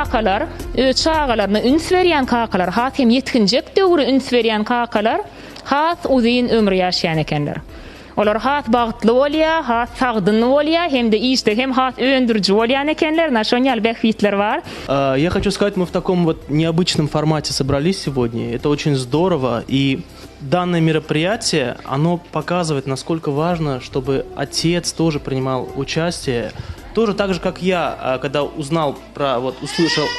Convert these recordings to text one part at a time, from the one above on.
kakalar, çağalarına üns berýän kakalar, hat hem yetkinjek döwri üns berýän kakalar, hat uzyn ömür ýaşaýan ekenler. Olar hat bagtly bolýar, hat sagdynly bolýar, hem de işde hem hat öndürjü bolýan ekenler, naşonyal benefitler var. Я хочу сказать, мы в таком вот необычном формате собрались сегодня. Это очень здорово, и данное мероприятие, оно показывает, насколько важно, чтобы отец тоже принимал участие. Тоже так же, как я, когда услышал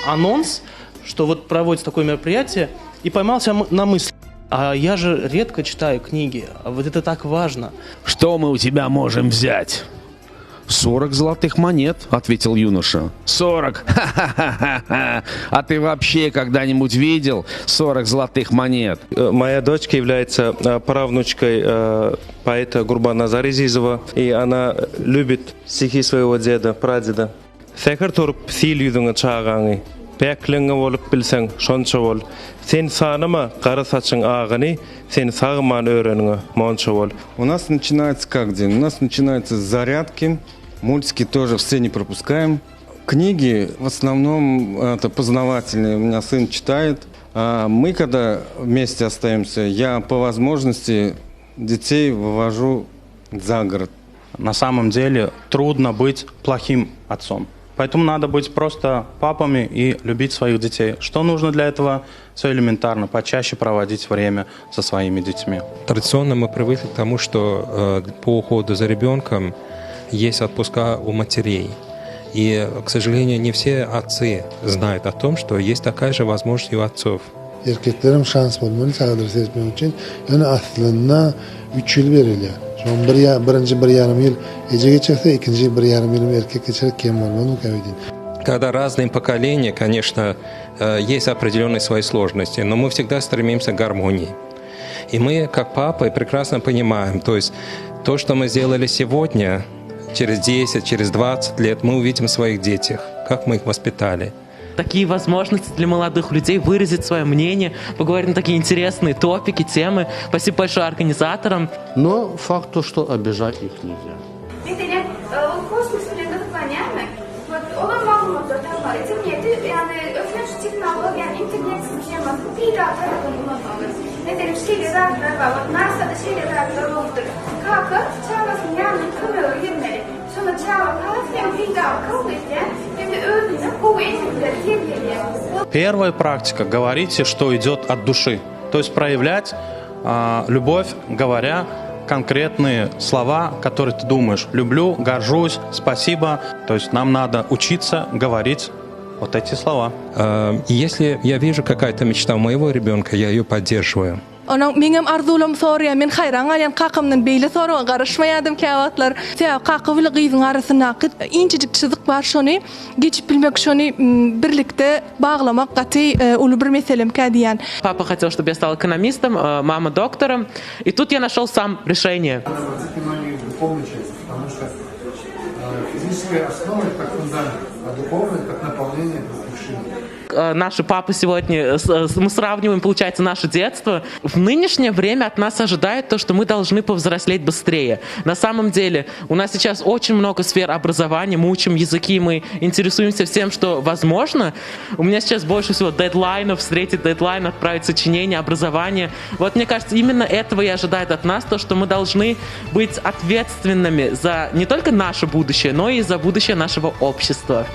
анонс, что вот проводится такое мероприятие, и поймался на мысли. А я же редко читаю книги, а вот это так важно. Что мы у тебя можем взять? 40 золотых монет, ответил юноша. 40? Ха-ха-ха-ха! А ты вообще когда-нибудь видел 40 золотых монет? Моя дочка является правнучкой поэта Гурбана Азизова, и она любит стихи своего деда, прадеда. Секер туруп сил юзуңа чаагаңы, бәкліңі болып білсең, шонча бол. Сен саныма қара сачың ағыны, сен сағыман өреніңі монча бол. У нас начинается как день? У нас начинается с зарядки, мультики тоже все не пропускаем. Книги в основном это познавательные, у меня сын читает. А мы, когда вместе остаемся, я по возможности детей вывожу за город. На самом деле трудно быть плохим отцом. Поэтому надо быть просто папами и любить своих детей. Что нужно для этого? Все элементарно. Почаще проводить время со своими детьми. Традиционно мы привыкли к тому, что по уходу за ребенком есть отпуска у матерей. И, к сожалению, не все отцы знают о том, что есть такая же возможность и у отцов. Erkeklerim şans bulmalı çağdır seçmek için. Yani aslında 3 yıl verildi. Şu an birinci bir yarım yıl ece geçerse ikinci bir yarım yıl erkek geçer kim olmalı mukavvedin. Когда разные поколения, конечно, есть определенные свои сложности, но мы всегда стремимся к гармонии. И мы, как папы, прекрасно понимаем, то есть то, что мы сделали сегодня, через 10, через 20 лет, мы увидим в своих детях, как мы их воспитали. Такие возможности для молодых людей выразить свое мнение, поговорить на такие интересные топики, темы. Спасибо большое организаторам. Но факт то, что обижать их нельзя. Первая практика. Говорите, что идет от души. То есть проявлять любовь, говоря конкретные слова, которые ты думаешь. Люблю, горжусь, спасибо. То есть нам надо учиться говорить вот эти слова. Если я вижу какая-то мечта у моего ребенка, я ее поддерживаю. Onun benim arzulam soruya, men hayran alyan kakımdan beyle soruğa karışmayadım kağıtlar. Sen kakı ile kızın arasında incecik çizik var şunu geçip bilmek şunu birlikte bağlamak katı ulu bir meselem kadiyan. Папа хотел, чтобы я стал экономистом, мама доктором, и тут я нашел сам решение. Потому что физическая основа это как фундамент, а духовное как наполнение души. Наши папы сегодня, мы сравниваем, получается, наше детство. В нынешнее время от нас ожидают то, что мы должны повзрослеть быстрее. На самом деле, у нас сейчас очень много сфер образования, мы учим языки, мы интересуемся всем, что возможно. У меня сейчас больше всего дедлайнов, встретить дедлайн, отправить сочинение, образование. Вот мне кажется, именно этого и ожидают от нас, то, что мы должны быть ответственными за не только наше будущее, но и за будущее нашего общества.